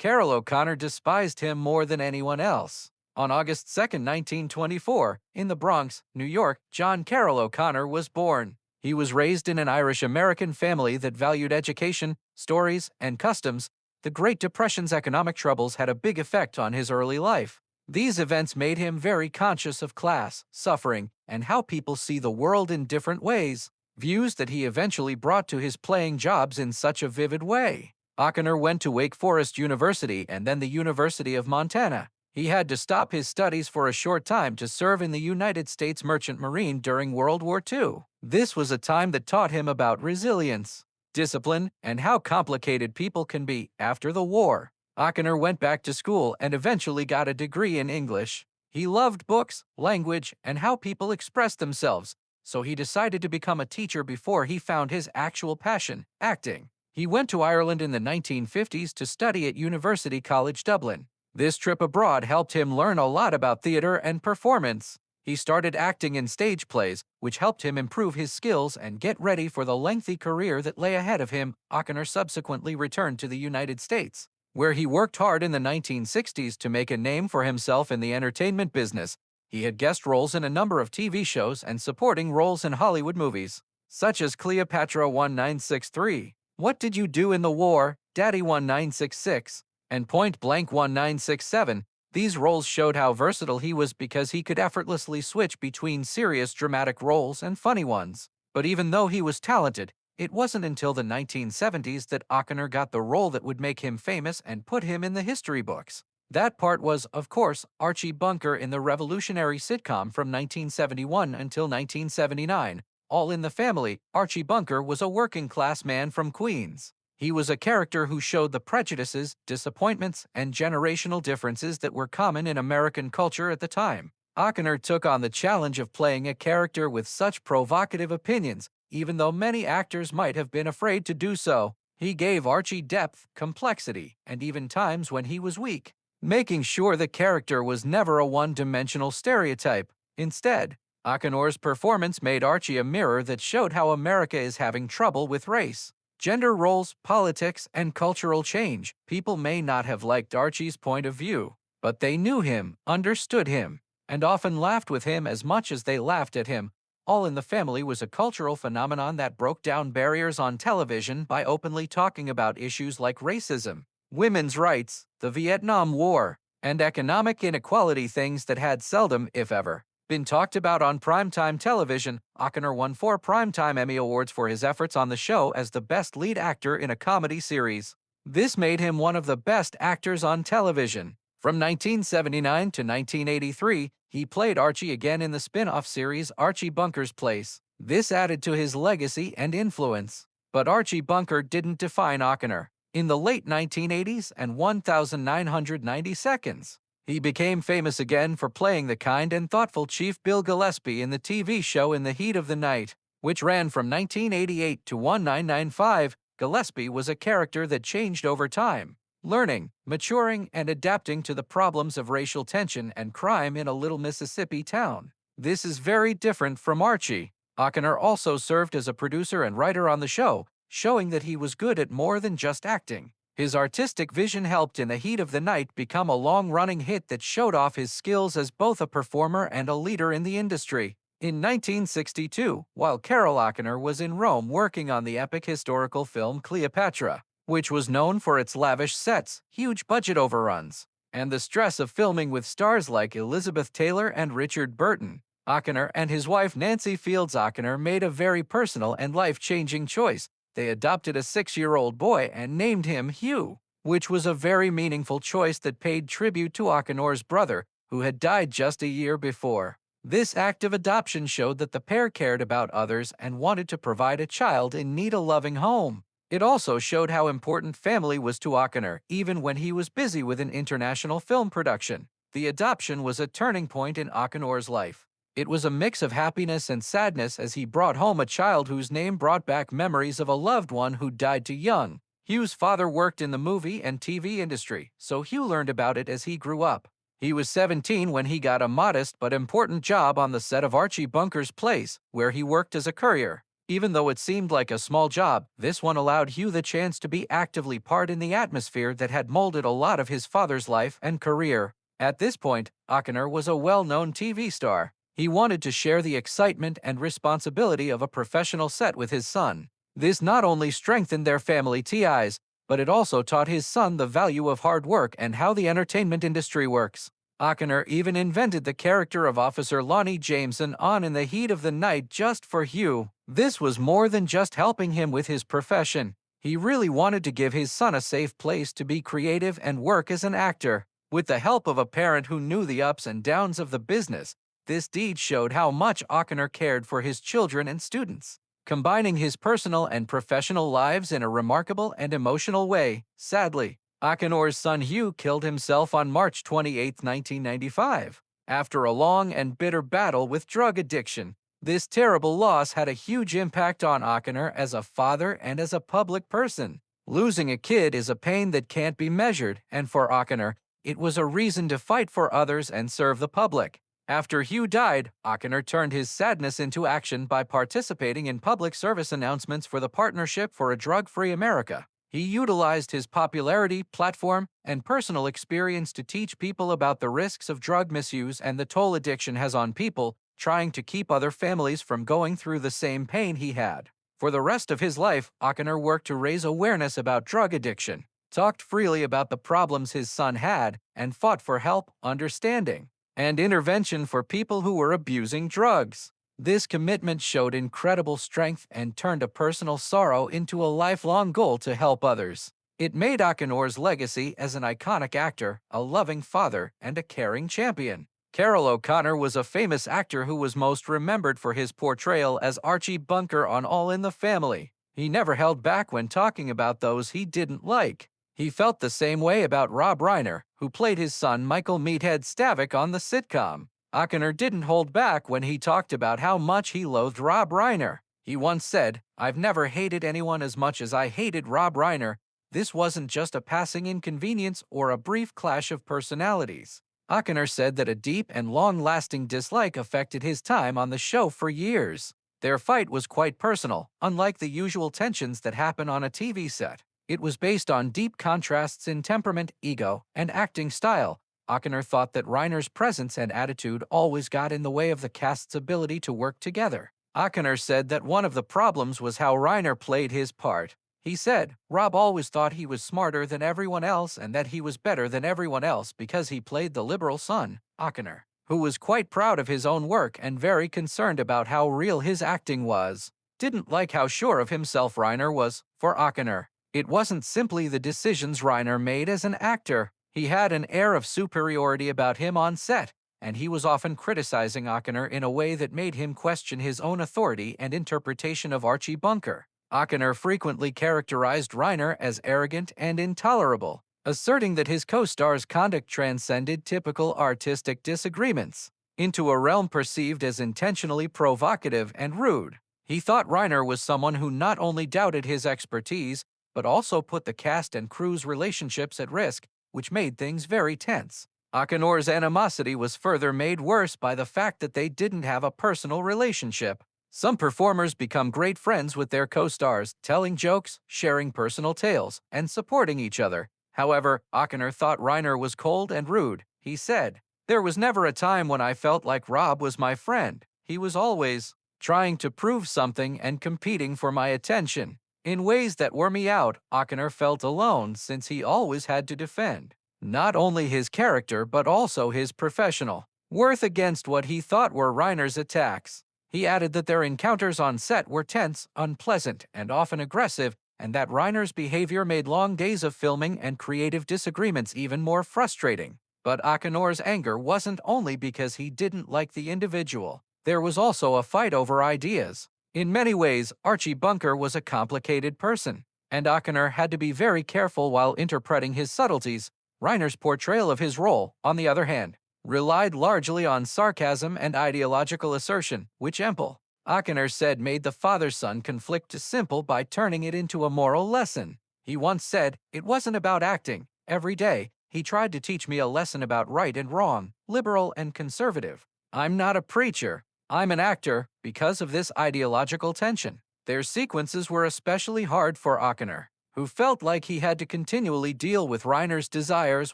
Carroll O'Connor despised him more than anyone else. On August 2, 1924, in the Bronx, New York, John Carroll O'Connor was born. He was raised in an Irish-American family that valued education, stories, and customs. The Great Depression's economic troubles had a big effect on his early life. These events made him very conscious of class, suffering, and how people see the world in different ways, views that he eventually brought to his playing jobs in such a vivid way. O'Connor went to Wake Forest University and then the University of Montana. He had to stop his studies for a short time to serve in the United States Merchant Marine during World War II. This was a time that taught him about resilience, discipline, and how complicated people can be after the war. O'Connor went back to school and eventually got a degree in English. He loved books, language, and how people expressed themselves, so he decided to become a teacher before he found his actual passion, acting. He went to Ireland in the 1950s to study at University College Dublin. This trip abroad helped him learn a lot about theater and performance. He started acting in stage plays, which helped him improve his skills and get ready for the lengthy career that lay ahead of him. O'Connor subsequently returned to the United States, where he worked hard in the 1960s to make a name for himself in the entertainment business. He had guest roles in a number of TV shows and supporting roles in Hollywood movies, such as Cleopatra 1963, What Did You Do in the War, Daddy 1966, and Point Blank 1967. These roles showed how versatile he was because he could effortlessly switch between serious dramatic roles and funny ones. But even though he was talented, it wasn't until the 1970s that O'Connor got the role that would make him famous and put him in the history books. That part was, of course, Archie Bunker in the revolutionary sitcom from 1971 until 1979, All in the Family. Archie Bunker was a working-class man from Queens. He was a character who showed the prejudices, disappointments, and generational differences that were common in American culture at the time. O'Connor took on the challenge of playing a character with such provocative opinions, even though many actors might have been afraid to do so. He gave Archie depth, complexity, and even times when he was weak, making sure the character was never a one-dimensional stereotype. Instead, O'Connor's performance made Archie a mirror that showed how America is having trouble with race, gender roles, politics, and cultural change. People may not have liked Archie's point of view, but they knew him, understood him, and often laughed with him as much as they laughed at him. All in the Family was a cultural phenomenon that broke down barriers on television by openly talking about issues like racism, women's rights, the Vietnam War, and economic inequality, things that had seldom, if ever, been talked about on primetime television. O'Connor won 4 Primetime Emmy Awards for his efforts on the show as the best lead actor in a comedy series. This made him one of the best actors on television. From 1979 to 1983, he played Archie again in the spin-off series Archie Bunker's Place. This added to his legacy and influence. But Archie Bunker didn't define O'Connor. In the late 1980s and 1990 seconds, he became famous again for playing the kind and thoughtful Chief Bill Gillespie in the TV show In the Heat of the Night, which ran from 1988 to 1995. Gillespie was a character that changed over time, learning, maturing, and adapting to the problems of racial tension and crime in a little Mississippi town. This is very different from Archie. O'Connor also served as a producer and writer on the show, showing that he was good at more than just acting. His artistic vision helped In the Heat of the Night become a long-running hit that showed off his skills as both a performer and a leader in the industry. In 1962, while Carroll O'Connor was in Rome working on the epic historical film Cleopatra, which was known for its lavish sets, huge budget overruns, and the stress of filming with stars like Elizabeth Taylor and Richard Burton, O'Connor and his wife Nancy Fields O'Connor made a very personal and life-changing choice. They adopted a 6-year-old boy and named him Hugh, which was a very meaningful choice that paid tribute to O'Connor's brother, who had died just a year before. This act of adoption showed that the pair cared about others and wanted to provide a child in need a loving home. It also showed how important family was to O'Connor, even when he was busy with an international film production. The adoption was a turning point in O'Connor's life. It was a mix of happiness and sadness as he brought home a child whose name brought back memories of a loved one who died too young. Hugh's father worked in the movie and TV industry, so Hugh learned about it as he grew up. He was 17 when he got a modest but important job on the set of Archie Bunker's Place, where he worked as a courier. Even though it seemed like a small job, this one allowed Hugh the chance to be actively part in the atmosphere that had molded a lot of his father's life and career. At this point, Ochner was a well-known TV star. He wanted to share the excitement and responsibility of a professional set with his son. This not only strengthened their family ties, but it also taught his son the value of hard work and how the entertainment industry works. Ochner even invented the character of Officer Lonnie Jameson on In the Heat of the Night just for Hugh. This was more than just helping him with his profession. He really wanted to give his son a safe place to be creative and work as an actor. With the help of a parent who knew the ups and downs of the business, this deed showed how much Ochner cared for his children and students, combining his personal and professional lives in a remarkable and emotional way. Sadly, Ochner's son Hugh killed himself on March 28, 1995, after a long and bitter battle with drug addiction. This terrible loss had a huge impact on Ochner as a father and as a public person. Losing a kid is a pain that can't be measured, and for Ochner, it was a reason to fight for others and serve the public. After Hugh died, Ochner turned his sadness into action by participating in public service announcements for the Partnership for a Drug-Free America. He utilized his popularity, platform, and personal experience to teach people about the risks of drug misuse and the toll addiction has on people, trying to keep other families from going through the same pain he had. For the rest of his life, Ochner worked to raise awareness about drug addiction, talked freely about the problems his son had, and fought for help, understanding, and intervention for people who were abusing drugs. This commitment showed incredible strength and turned a personal sorrow into a lifelong goal to help others. It made Ochner's legacy as an iconic actor, a loving father, and a caring champion. Carroll O'Connor was a famous actor who was most remembered for his portrayal as Archie Bunker on All in the Family. He never held back when talking about those he didn't like. He felt the same way about Rob Reiner, who played his son Michael Meathead Stivic on the sitcom. Ochner didn't hold back when he talked about how much he loathed Rob Reiner. He once said, "I've never hated anyone as much as I hated Rob Reiner. This wasn't just a passing inconvenience or a brief clash of personalities." Ochner said that a deep and long-lasting dislike affected his time on the show for years. Their fight was quite personal, unlike the usual tensions that happen on a TV set. It was based on deep contrasts in temperament, ego, and acting style. Ochner thought that Reiner's presence and attitude always got in the way of the cast's ability to work together. Ochner said that one of the problems was how Reiner played his part. He said, "Rob always thought he was smarter than everyone else and that he was better than everyone else because he played the liberal son." Ochner, who was quite proud of his own work and very concerned about how real his acting was, didn't like how sure of himself Reiner was. For Ochner, it wasn't simply the decisions Reiner made as an actor. He had an air of superiority about him on set, and he was often criticizing Ochner in a way that made him question his own authority and interpretation of Archie Bunker. Ochner frequently characterized Reiner as arrogant and intolerable, asserting that his co-star's conduct transcended typical artistic disagreements into a realm perceived as intentionally provocative and rude. He thought Reiner was someone who not only doubted his expertise, but also put the cast and crew's relationships at risk, which made things very tense. Ochner's animosity was further made worse by the fact that they didn't have a personal relationship. Some performers become great friends with their co-stars, telling jokes, sharing personal tales, and supporting each other. However, Ochner thought Reiner was cold and rude. He said, "There was never a time when I felt like Rob was my friend. He was always trying to prove something and competing for my attention. In ways that wore me out." Ochner felt alone since he always had to defend not only his character but also his professional worth against what he thought were Reiner's attacks. He added that their encounters on set were tense, unpleasant, and often aggressive, and that Reiner's behavior made long days of filming and creative disagreements even more frustrating. But Ochner's anger wasn't only because he didn't like the individual. There was also a fight over ideas. In many ways, Archie Bunker was a complicated person, and Ochner had to be very careful while interpreting his subtleties. Reiner's portrayal of his role, on the other hand, relied largely on sarcasm and ideological assertion, which Ochner said made the father-son conflict simple by turning it into a moral lesson. He once said, "It wasn't about acting. Every day, he tried to teach me a lesson about right and wrong, liberal and conservative. I'm not a preacher. I'm an actor because of this ideological tension." Their sequences were especially hard for Akiner, who felt like he had to continually deal with Reiner's desires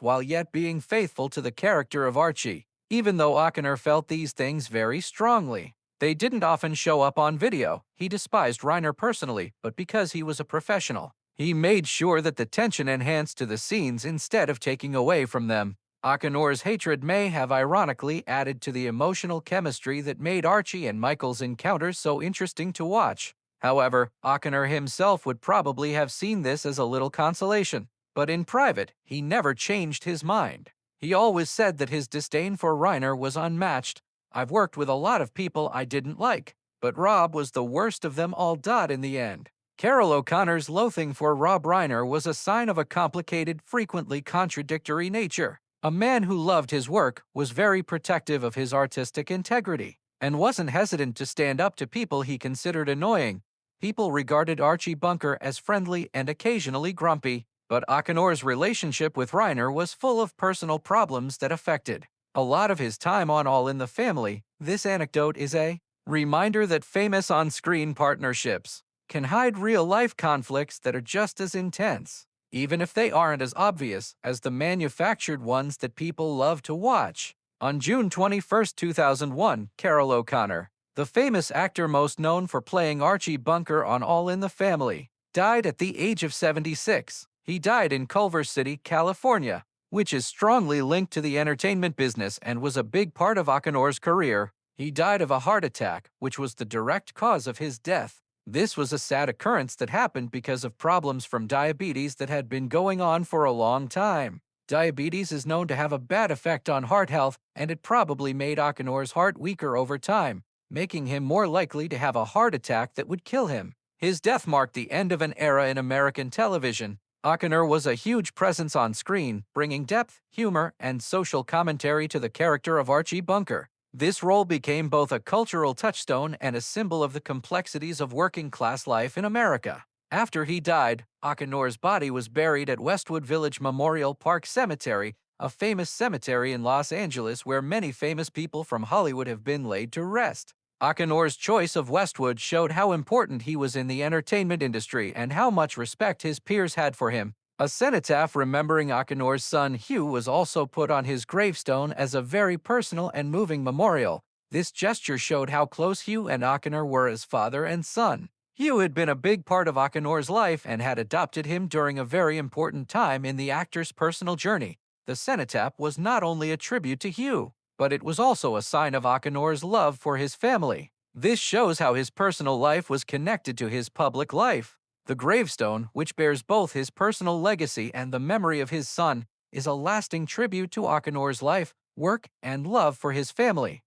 while yet being faithful to the character of Archie. Even though Akiner felt these things very strongly, they didn't often show up on video. He despised Reiner personally, but because he was a professional, he made sure that the tension enhanced to the scenes instead of taking away from them. Akiner's hatred may have ironically added to the emotional chemistry that made Archie and Michael's encounters so interesting to watch. However, Akiner himself would probably have seen this as a little consolation, but in private, he never changed his mind. He always said that his disdain for Reiner was unmatched. "I've worked with a lot of people I didn't like, but Rob was the worst of them all. In the end." Carroll O'Connor's loathing for Rob Reiner was a sign of a complicated, frequently contradictory nature. A man who loved his work, was very protective of his artistic integrity, and wasn't hesitant to stand up to people he considered annoying. People regarded Archie Bunker as friendly and occasionally grumpy, but Akiner's relationship with Reiner was full of personal problems that affected a lot of his time on All in the Family. This anecdote is a reminder that famous on-screen partnerships can hide real-life conflicts that are just as intense, even if they aren't as obvious as the manufactured ones that people love to watch. On June 21, 2001, Carroll O'Connor, the famous actor most known for playing Archie Bunker on All in the Family, died at the age of 76. He died in Culver City, California, which is strongly linked to the entertainment business and was a big part of Akiner's career. He died of a heart attack, which was the direct cause of his death. This was a sad occurrence that happened because of problems from diabetes that had been going on for a long time. Diabetes is known to have a bad effect on heart health, and it probably made Akiner's heart weaker over time, making him more likely to have a heart attack that would kill him. His death marked the end of an era in American television. Akiner was a huge presence on screen, bringing depth, humor, and social commentary to the character of Archie Bunker. This role became both a cultural touchstone and a symbol of the complexities of working-class life in America. After he died, Akiner's body was buried at Westwood Village Memorial Park Cemetery, a famous cemetery in Los Angeles where many famous people from Hollywood have been laid to rest. Akiner's choice of Westwood showed how important he was in the entertainment industry and how much respect his peers had for him. A cenotaph remembering Akiner's son Hugh was also put on his gravestone as a very personal and moving memorial. This gesture showed how close Hugh and Akiner were as father and son. Hugh had been a big part of Akiner's life and had adopted him during a very important time in the actor's personal journey. The cenotaph was not only a tribute to Hugh, but it was also a sign of Akiner's love for his family. This shows how his personal life was connected to his public life. The gravestone, which bears both his personal legacy and the memory of his son, is a lasting tribute to Akiner's life, work, and love for his family.